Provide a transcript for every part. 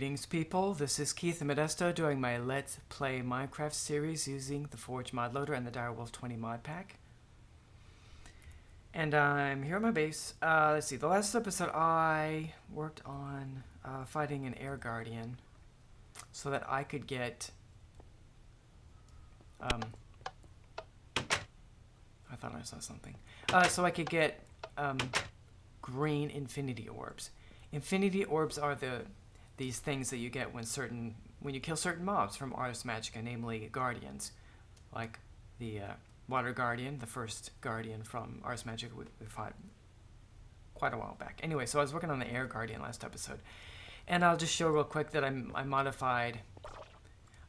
Greetings, people. This is Keith Modesto doing my Let's Play Minecraft series using the Forge mod loader and the Direwolf 20 mod pack. And I'm here at my base. Let's see, the last episode I worked on fighting an air guardian so that I could get... I thought I saw something. So I could get green infinity orbs. Infinity orbs are these things that you get when you kill certain mobs from Ars Magica, namely guardians, like the water guardian, the first guardian from Ars Magica we fought quite a while back. Anyway, so I was working on the air guardian last episode, and I'll just show real quick that I modified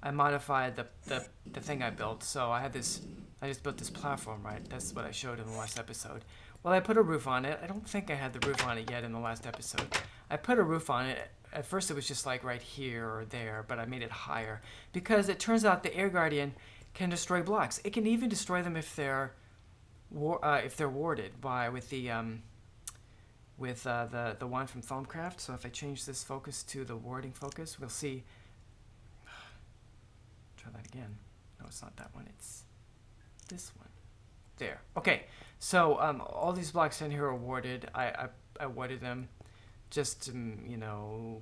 the thing I built. So I just built this platform, right? That's what I showed in the last episode. Well, I put a roof on it. I don't think I had the roof on it yet in the last episode. I put a roof on it. At first it was just like right here or there, but I made it higher because it turns out the air guardian can destroy blocks. It can even destroy them if they're warded with the one from Thaumcraft. So if I change this focus to the warding focus, we'll see. Try that again. No, it's not that one. It's this one. There. Okay. So all these blocks in here are warded. I warded them just to,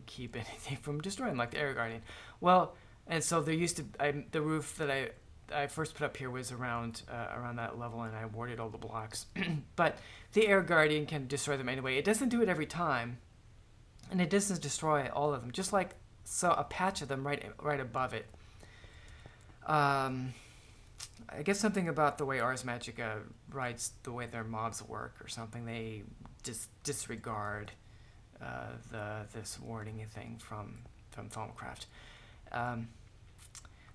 keep anything from destroying, like the air guardian. Well, and so there used to the roof that I first put up here was around that level, and I warded all the blocks. But the air guardian can destroy them anyway. It doesn't do it every time, and it doesn't destroy all of them. Just like a patch of them right above it. I guess something about the way Ars Magica writes the way their mobs work or something. They just disregard this warding thing from Thaumcraft.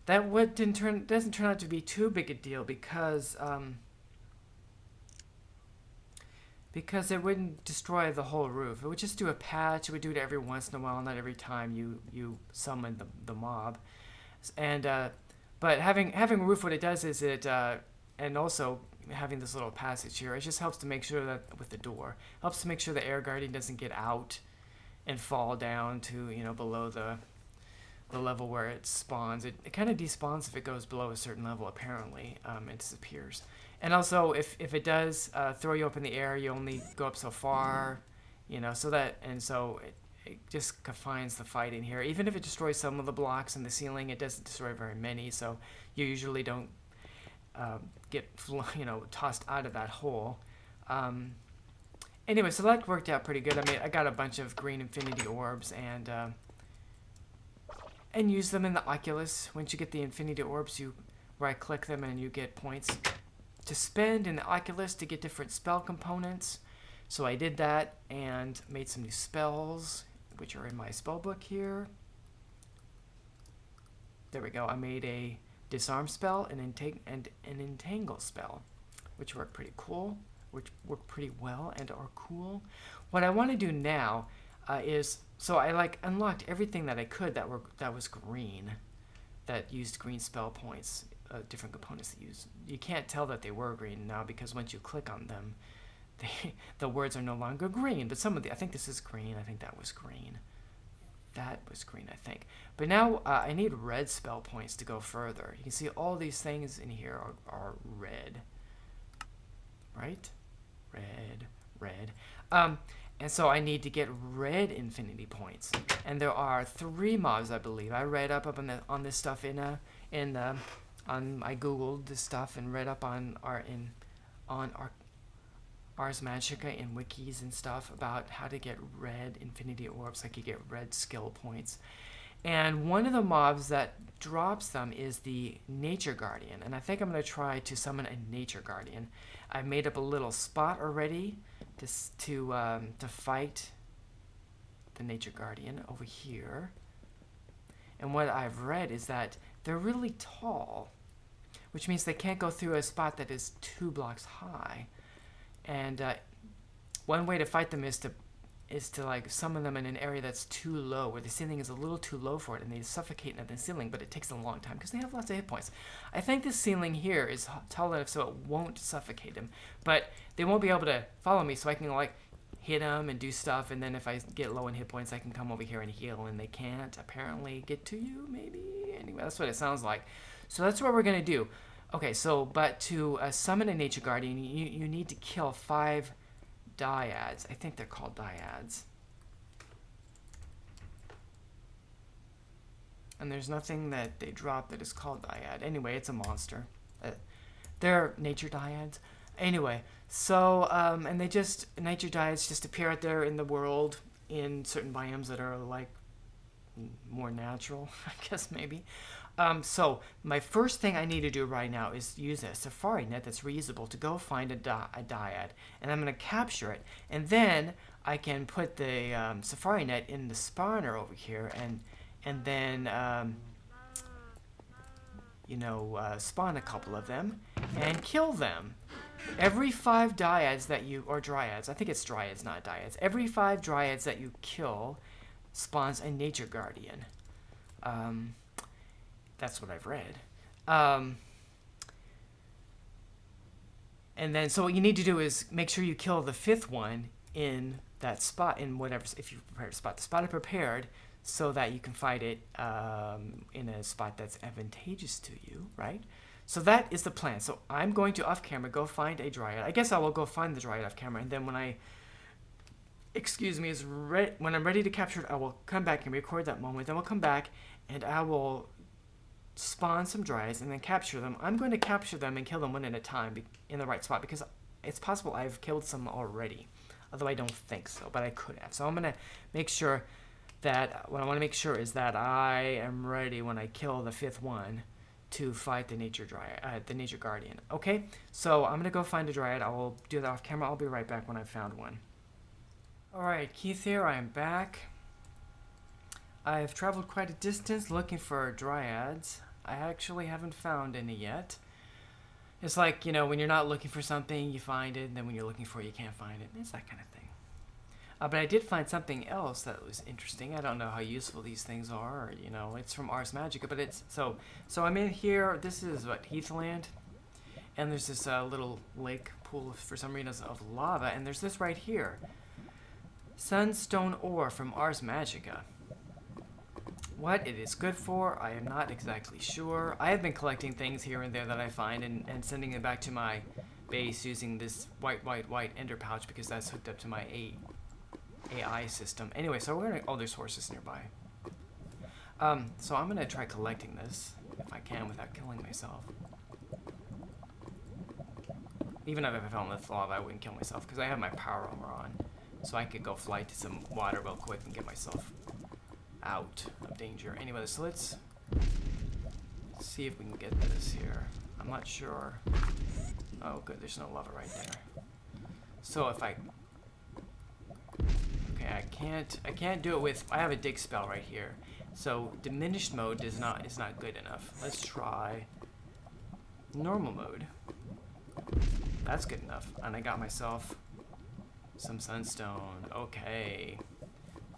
That doesn't turn out to be too big a deal because it wouldn't destroy the whole roof. It would just do a patch. It would do it every once in a while, not every time you summon the mob. And but having a roof, what it does is and also having this little passage here, it just helps to make sure that with the door, helps to make sure the air guardian doesn't get out and fall down to below the level where it spawns. It kind of despawns if it goes below a certain level. Apparently, it disappears. And also, if it does throw you up in the air, you only go up so far, so it just confines the fight in here. Even if it destroys some of the blocks in the ceiling, it doesn't destroy very many, so you usually don't get tossed out of that hole. Anyway, so that worked out pretty good. I mean, I got a bunch of green infinity orbs and use them in the Oculus. Once you get the infinity orbs, you right-click them and you get points to spend in the Oculus to get different spell components. So I did that and made some new spells, which are in my spell book here. There we go. I made a disarm spell and an entangle spell, which work pretty well and are cool. What I want to do now is, so I unlocked everything that I could that was green, that used green spell points, different components that use. You can't tell that they were green now because once you click on them, the words are no longer green, but some of I think this is green, I think that was green. That was green, I think. But now I need red spell points to go further. You can see all these things in here are red. Right? Red. And so I need to get red infinity points. And there are 3 mobs, I believe. I read up on this stuff I googled this stuff and read up on Ars Magica and wikis and stuff about how to get red infinity orbs, like you get red skill points. And one of the mobs that drops them is the Nature Guardian, and I think I'm going to try to summon a Nature Guardian. I've made up a little spot already to fight the Nature Guardian over here. And what I've read is that they're really tall, which means they can't go through a spot that is 2 blocks high. And one way to fight them is to summon them in an area that's too low, where the ceiling is a little too low for it, and they suffocate at the ceiling, but it takes a long time because they have lots of hit points. I think this ceiling here is tall enough so it won't suffocate them, but they won't be able to follow me, so I can hit them and do stuff, and then if I get low in hit points, I can come over here and heal, and they can't apparently get to you, maybe? Anyway, that's what it sounds like. So that's what we're going to do. Okay, so, but to summon a nature guardian, you need to kill 5 Dryads. I think they're called Dryads. And there's nothing that they drop that is called Dryad. Anyway, it's a monster. They're nature Dryads. Anyway, so, and they just, nature Dryads just appear out there in the world in certain biomes that are, like, more natural, I guess, maybe. So, my first thing I need to do right now is use a safari net that's reusable to go find a Dryad. And I'm going to capture it. And then I can put the safari net in the spawner over here and then, you know, spawn a couple of them and kill them. Every 5 Dryads that you, or Dryads, I think it's Dryads, not Dryads. Every 5 Dryads that you kill spawns a nature guardian. That's what I've read. And then, so what you need to do is make sure you kill the 5th one in that spot, in whatever, if you prepare a spot. The spot is prepared so that you can fight it in a spot that's advantageous to you, right? So that is the plan. So I'm going to, off camera, go find a Dryad. I guess I will go find the Dryad off camera, and then when I, when I'm ready to capture it, I will come back and record that moment. Then we'll come back, and I will spawn some Dryads and then capture them. I'm going to capture them and kill them one at a time in the right spot, because it's possible I've killed some already, although I don't think so, but I could have. So I'm going to make sure that, what I want to make sure is that I am ready when I kill the 5th one to fight the nature Dryad, the nature guardian. Okay, so I'm gonna go find a Dryad. I will do that off camera. I'll be right back when I've found one. All right, Keith here. I am back. I've traveled quite a distance looking for Dryads. I actually haven't found any yet. It's like, you know, when you're not looking for something, you find it, and then when you're looking for it, you can't find it. It's that kind of thing. But I did find something else that was interesting. I don't know how useful these things are. Or, you know, it's from Ars Magica, but it's so I'm in here. This is what, Heathland, and there's this little lake pool for some reason of lava, and there's this right here, Sunstone ore from Ars Magica. What it is good for, I am not exactly sure. I have been collecting things here and there that I find and sending them back to my base using this white ender pouch, because that's hooked up to my AI system. Anyway, so we're gonna, oh, there's horses nearby. So I'm gonna try collecting this if I can without killing myself. Even if I fell in the lava, I wouldn't kill myself because I have my power armor on, so I could go fly to some water real quick and get myself out of danger. Anyway, so let's see if we can get this here. I'm not sure. Oh, good. There's no lava right there. So if I I can't do it with, I have a dig spell right here. So diminished mode is not good enough. Let's try normal mode. That's good enough. And I got myself some sunstone. Okay.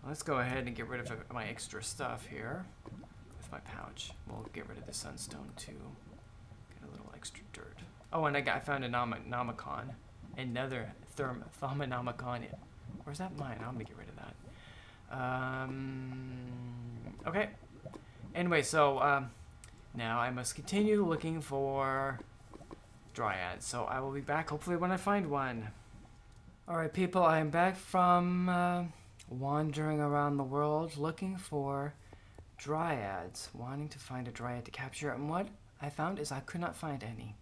Let's go ahead and get rid of my extra stuff here with my pouch. We'll get rid of the sunstone too. Get a little extra dirt. Oh, and I found a nomicon. Another Thaumanomicon. Where's that mine? I'm gonna get rid of that. Okay. Anyway, so now I must continue looking for Dryads. So I will be back hopefully when I find one. Alright people, I am back from wandering around the world looking for Dryads. Wanting to find a Dryad to capture, and what I found is I could not find any.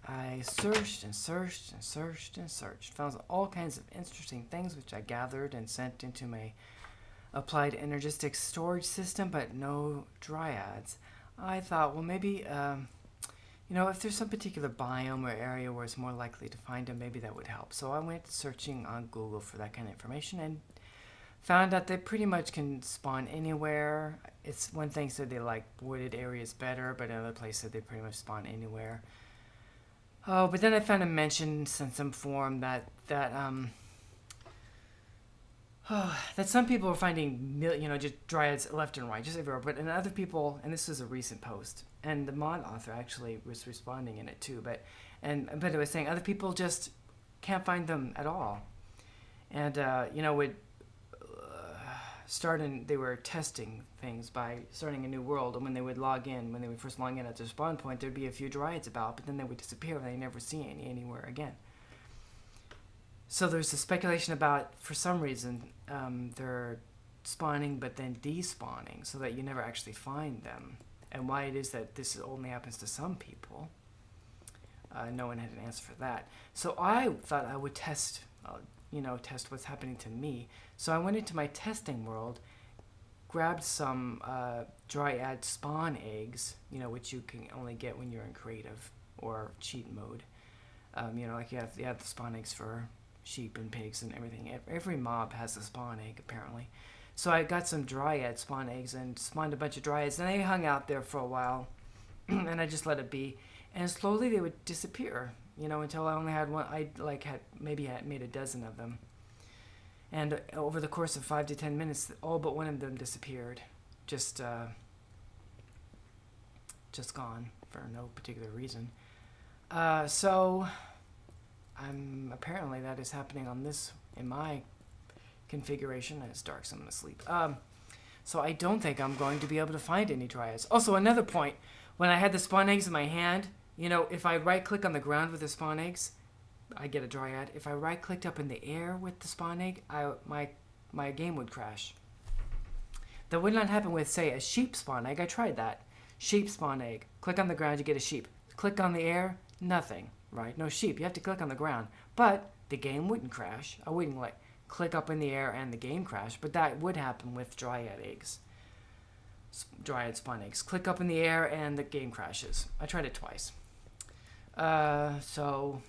I searched and searched and searched and searched. Found all kinds of interesting things which I gathered and sent into my applied energistic storage system, but no Dryads. I thought, well, maybe, you know, if there's some particular biome or area where it's more likely to find them, maybe that would help. So I went searching on Google for that kind of information and found out they pretty much can spawn anywhere. It's one thing said they like wooded areas better, but another place said they pretty much spawn anywhere. Oh, but then I found a mention in some forum that some people are finding, you know, just Dryads left and right, just everywhere. But in other people, and this was a recent post, and the mod author actually was responding in it too. But it was saying other people just can't find them at all. And, they were testing things by starting a new world, and when they would first log in at their spawn point, there'd be a few Dryads about, but then they would disappear and they never see anywhere again. So there's a speculation about, for some reason, they're spawning but then despawning, so that you never actually find them. And why it is that this only happens to some people, no one had an answer for that. So I thought I would test what's happening to me. So I went into my testing world, grabbed some Dryad spawn eggs, which you can only get when you're in creative or cheat mode. Like you have the spawn eggs for sheep and pigs and everything. Every mob has a spawn egg, apparently. So I got some Dryad spawn eggs and spawned a bunch of Dryads, and they hung out there for a while, and I just let it be. And slowly they would disappear, until I only had one. I had made a dozen of them. And over the course of 5 to 10 minutes, all but one of them disappeared. Just gone for no particular reason. So apparently that is happening in my configuration. It's dark, so I'm gonna sleep. So I don't think I'm going to be able to find any Dryads. Also, another point, when I had the spawn eggs in my hand, if I right click on the ground with the spawn eggs, I get a Dryad. If I right clicked up in the air with the spawn egg, my game would crash. That would not happen with, say, a sheep spawn egg. I tried that. Sheep spawn egg. Click on the ground, you get a sheep. Click on the air, nothing, right? No sheep. You have to click on the ground. But the game wouldn't crash. I wouldn't click up in the air and the game crash, but that would happen with Dryad eggs. Dryad spawn eggs. Click up in the air and the game crashes. I tried it twice. So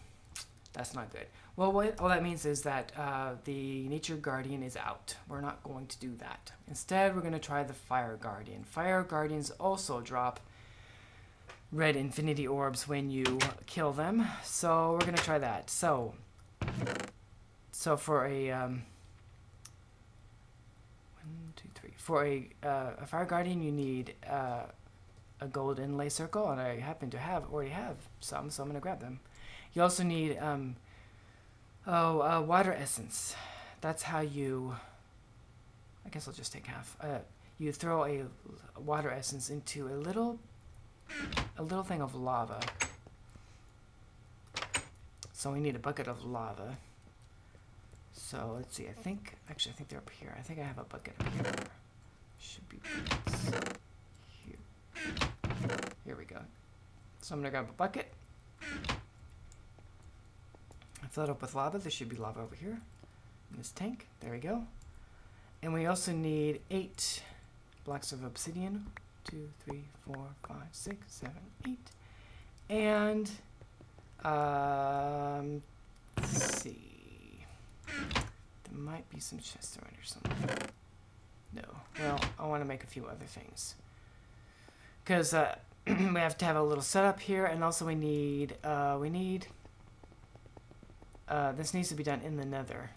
that's not good. Well, all that means is that the Nature Guardian is out. We're not going to do that. Instead, we're going to try the Fire Guardian. Fire Guardians also drop red infinity orbs when you kill them. So we're going to try that. So for a for a Fire Guardian, you need a gold inlay circle, and I happen to already have some, so I'm going to grab them. You also need water essence. That's how you, I guess I'll just take half. You throw a water essence into a little thing of lava. So we need a bucket of lava. So let's see, I think they're up here. I think I have a bucket up here. Should be here. Here we go. So I'm gonna grab a bucket. I fill it up with lava. There should be lava over here in this tank. There we go. And we also need 8 blocks of obsidian. 2, 3, 4, 5, 6, 7, 8. And let's see. There might be some chests around here somewhere. No. Well, I want to make a few other things. Because we have to have a little setup here, and also we need this needs to be done in the nether.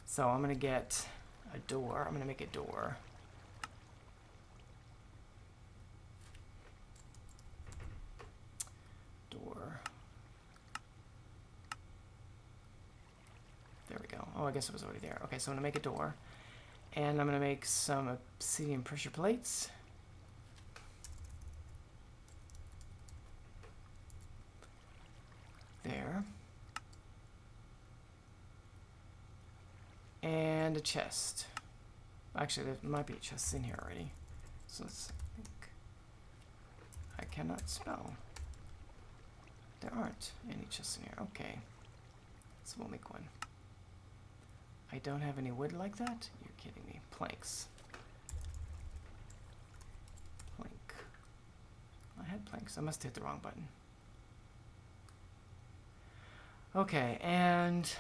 So I'm going to get a door. I'm going to make a door. There we go. Oh, I guess it was already there. Okay, so I'm going to make a door. And I'm going to make some obsidian pressure plates. There. And a chest. Actually, there might be chests in here already. So let's think. I cannot spell. There aren't any chests in here. Okay. So we'll make one. I don't have any wood like that? You're kidding me. Planks. Plank. I had planks. I must have hit the wrong button. Okay, and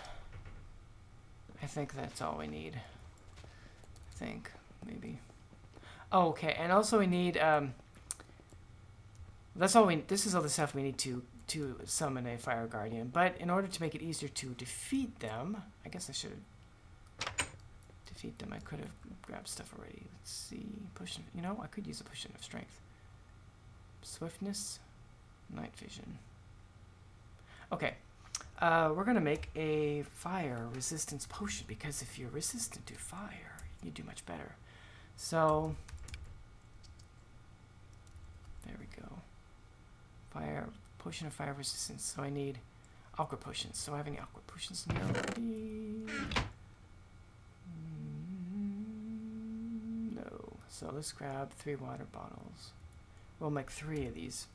I think that's all we need. I think, maybe. Oh, okay, and also we need, this is all the stuff we need to summon a Fire Guardian. But in order to make it easier to defeat them, I guess I should defeat them. I could have grabbed stuff already. Let's see, I could use a potion of strength. Swiftness, night vision. Okay. We're gonna make a fire resistance potion, because if you're resistant to fire, you do much better. So there we go. Fire potion of fire resistance. So I need aqua potions. So I have any aqua potions in here already? No. So let's grab 3 water bottles. We'll make 3 of these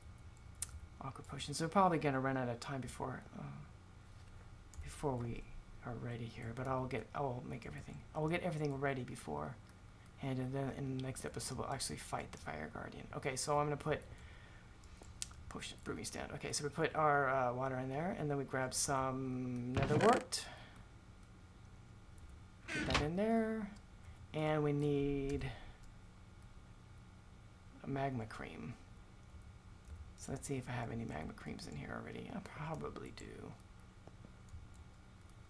aqua potions. We're probably gonna run out of time before we are ready here. But I'll get everything ready before, and then in the next episode we'll actually fight the fire guardian. Okay, so I'm gonna put potion brewing stand. Okay, so we put our water in there, and then we grab some nether wart. Put that in there, and we need a magma cream. So let's see if I have any magma creams in here already. I probably do.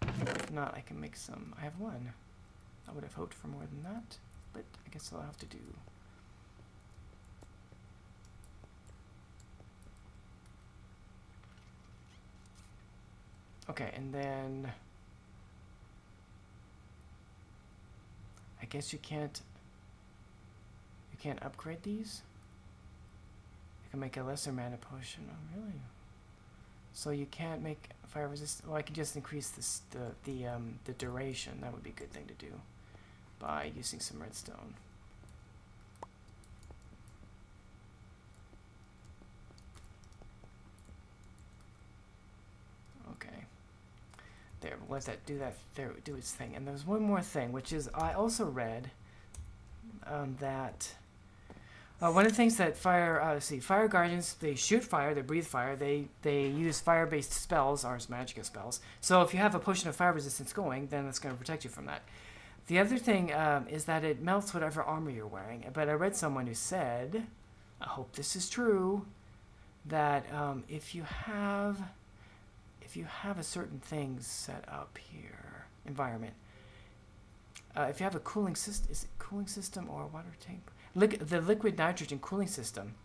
If not, I can make some. I have 1. I would have hoped for more than that, but I guess I'll have to do. Okay, and then I guess you can't upgrade these. You can make a lesser mana potion. Oh, really? So you can't make fire resist. Well, I can just increase this the duration. That would be a good thing to do by using some redstone. Okay. There, let that do its thing. And there's one more thing, which is I also read that one of the things that fire guardians, they shoot fire, they breathe fire, they use fire-based spells, Ars Magica spells. So if you have a potion of fire resistance going, then it's going to protect you from that. The other thing is that it melts whatever armor you're wearing. But I read someone who said, I hope this is true, that if you have a certain thing set up here, environment, if you have a cooling system, is it cooling system or a water tank? The liquid nitrogen cooling system,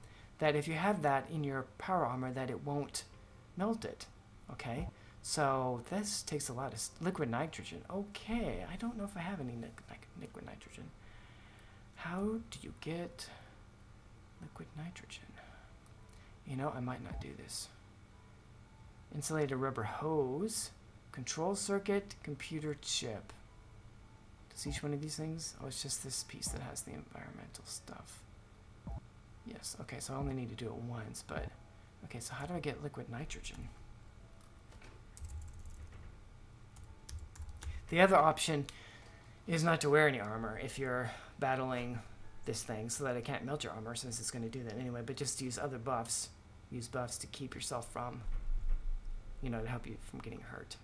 that if you have that in your power armor, that it won't melt it. Okay, so this takes a lot of liquid nitrogen. Okay, I don't know if I have any liquid nitrogen. How do you get liquid nitrogen? You know, I might not do this. Insulated rubber hose, control circuit, computer chip. Does each one of these things? Oh, it's just this piece that has the environmental stuff. Yes, okay, so I only need to do it once, but... Okay, so how do I get liquid nitrogen? The other option is not to wear any armor if you're battling this thing, so that it can't melt your armor, since it's going to do that anyway, but just use other buffs. Use buffs to keep yourself from, you know, to help you from getting hurt.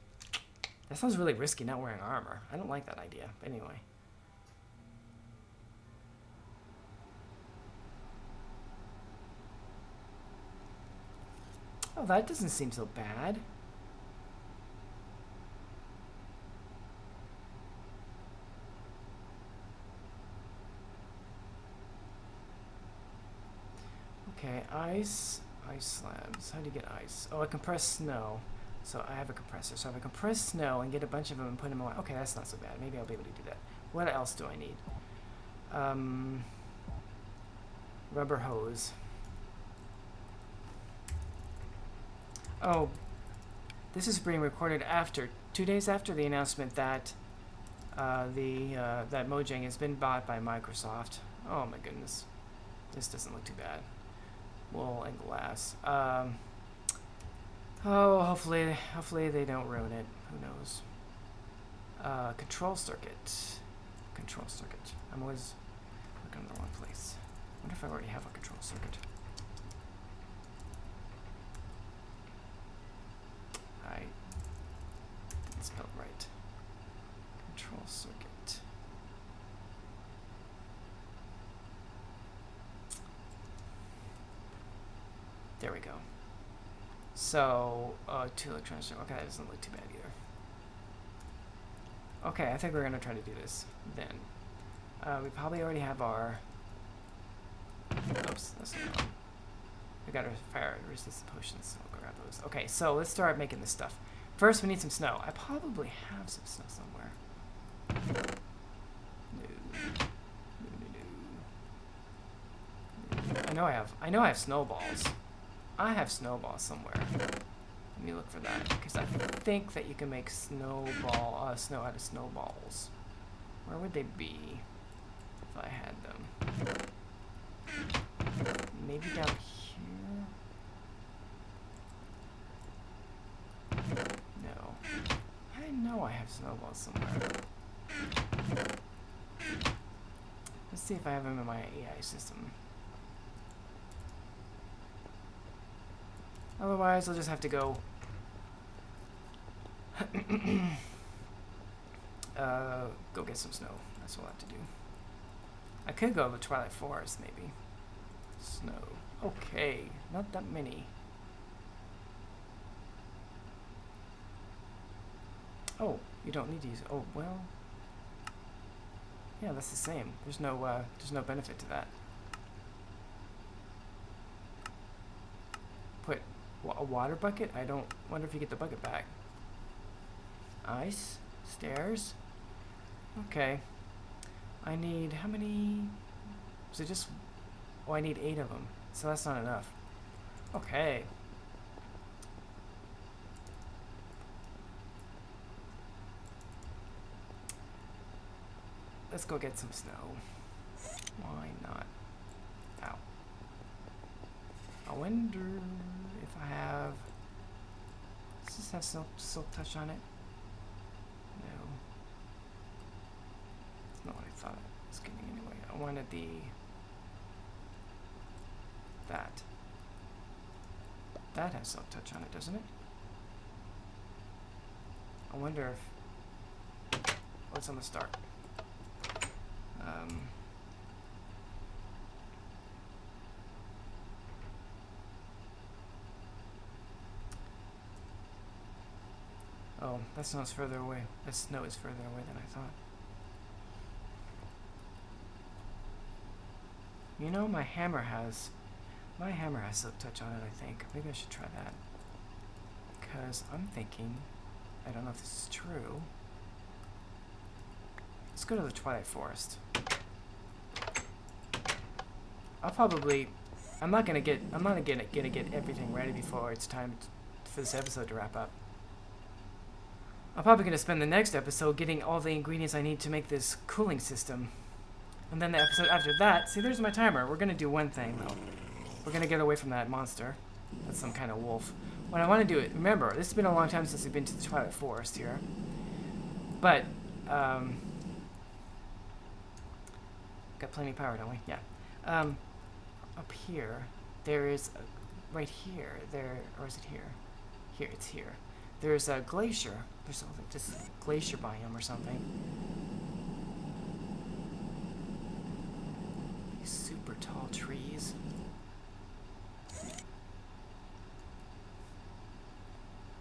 That sounds really risky, not wearing armor. I don't like that idea, but anyway. Oh, that doesn't seem so bad. Okay, ice slabs. How do you get ice? Oh, I compress snow. So I have a compressor. So if I compress snow and get a bunch of them and put them away. Okay, that's not so bad. Maybe I'll be able to do that. What else do I need? Rubber hose. Oh, this is being recorded after 2 days after the announcement that that Mojang has been bought by Microsoft. Oh my goodness, this doesn't look too bad. Wool and glass. Oh, hopefully they don't ruin it. Who knows? Control circuit. Control circuit. I'm always looking in the wrong place. I wonder if I already have a control circuit. I didn't spell it right. Control circuit. There we go. So, 2 electronics. Okay, that doesn't look too bad either. Okay, I think we're going to try to do this then. We probably already have our... Oops, that's not wrong. We got our fire resistance potions, so we'll grab those. Okay, so let's start making this stuff. first we need some snow. I probably have some snow somewhere. No. I know I have snowballs. I have snowballs somewhere. Let me look for that, because I think that you can make snow out of snowballs. Where would they be if I had them? Maybe down here? No. I know I have snowballs somewhere. Let's see if I have them in my AI system. Otherwise, I'll just have to go go get some snow. That's what I'll have to do. I could go to the Twilight Forest, maybe. Snow. Okay, not that many. Oh, you don't need to use it. Oh, well. Yeah, that's the same. There's no benefit to that. Put a water bucket? I don't wonder if you get the bucket back. Ice? Stairs? Okay. I need, how many? Was it just, oh, I need 8 of them. So that's not enough. Okay. Let's go get some snow. Why not? Ow. I wonder if I have, does this have silk touch on it? No. It's not what I thought it was getting anyway. I wanted that has silk touch on it, doesn't it? I wonder if, what's on the start? Oh, that snow's further away. That snow is further away than I thought. You know, my hammer has silk touch on it, I think. Maybe I should try that. Because I'm thinking, I don't know if this is true. Let's go to the Twilight Forest. I'm not gonna get everything ready before it's time for this episode to wrap up. I'm probably gonna spend the next episode getting all the ingredients I need to make this cooling system. And then the episode after that, see, there's my timer. We're gonna do one thing though. We're gonna get away from that monster. That's some kind of wolf. What I want to do, remember, this has been a long time since we've been to the Twilight Forest here. But, got plenty of power, don't we? Yeah. Up here, there is, right here, or is it here? Here, it's here. There's a glacier. There's like this glacier biome or something. These super tall trees.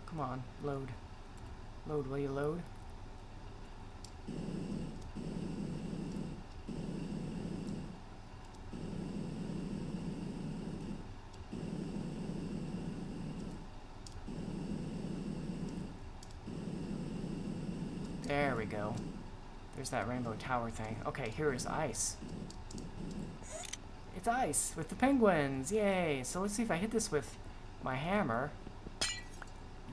Come on, load. Load, will you load? There we go. There's that rainbow tower thing. Okay, here is ice. It's ice with the penguins. Yay! So let's see if I hit this with my hammer.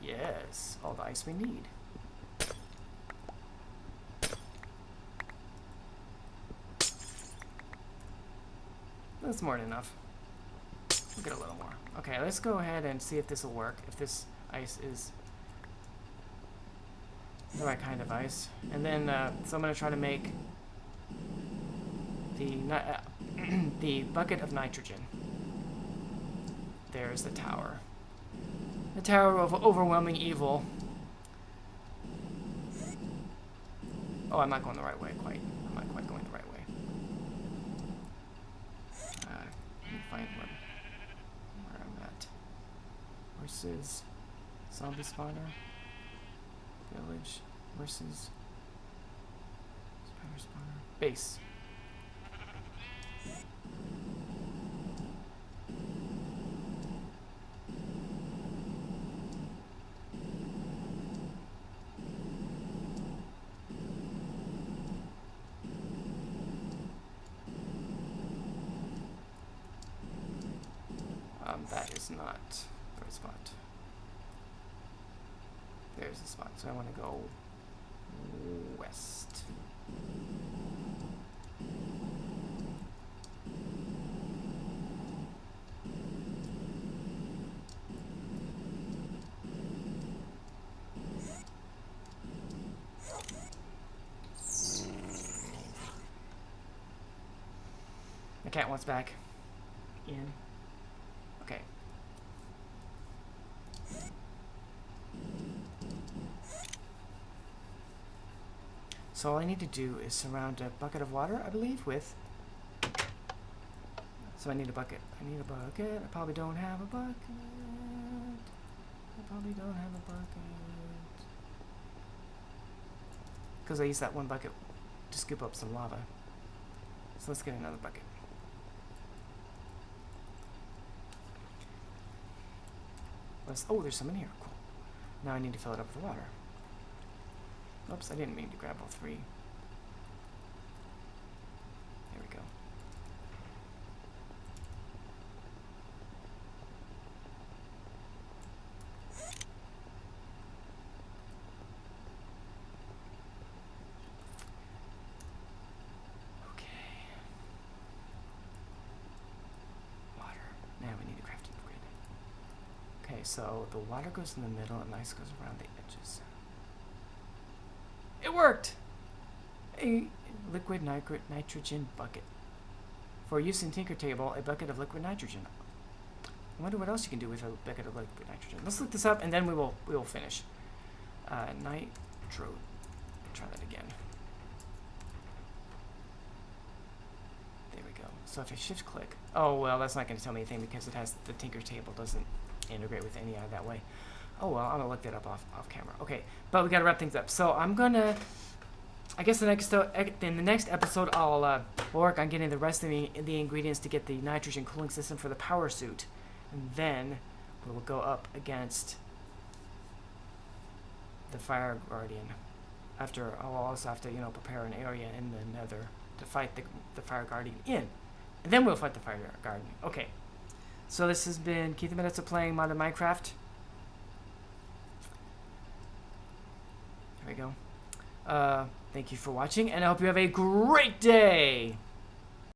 Yes, all the ice we need. That's more than enough. We'll get a little more. Okay, let's go ahead and see if this will work. If this ice is the right kind of ice. And then, so I'm going to try to make the bucket of nitrogen. There's the tower. The tower of overwhelming evil. Oh, I'm not going the right way quite. I'm not quite going the right way. Let me find where I'm at. Versus zombie spawner. Village versus spider spawner. Base. that is not the right spot. There's the spot. So I want to go west. The cat wants back in. Okay. So all I need to do is surround a bucket of water, I believe, with... So I need a bucket. I need a bucket. I probably don't have a bucket. I probably don't have a bucket. Because I used that one bucket to scoop up some lava. So let's get another bucket. Oh, there's some in here. Cool. Now I need to fill it up with water. Oops, I didn't mean to grab all three. There we go. Okay. Water. Now we need a crafting grid. Okay, so the water goes in the middle and ice goes around the edges. It worked! A liquid nitrogen bucket. For use in Tinker Table, a bucket of liquid nitrogen. I wonder what else you can do with a bucket of liquid nitrogen. Let's look this up and then we will finish. Nitro. Try that again. There we go. So if I shift click, oh well, that's not going to tell me anything because it has the Tinker Table doesn't integrate with any that way. Oh well, I'm gonna look that up off camera. Okay, but we gotta wrap things up. So I'm gonna, I guess in the next episode I'll work on getting the rest of the ingredients to get the nitrogen cooling system for the power suit, and then we will go up against the Fire Guardian. After I'll also have to prepare an area in the Nether to fight the Fire Guardian in, and then we'll fight the Fire Guardian. Okay. So this has been Keith Minutes of Playing Modern Minecraft. There we go. Thank you for watching, and I hope you have a great day!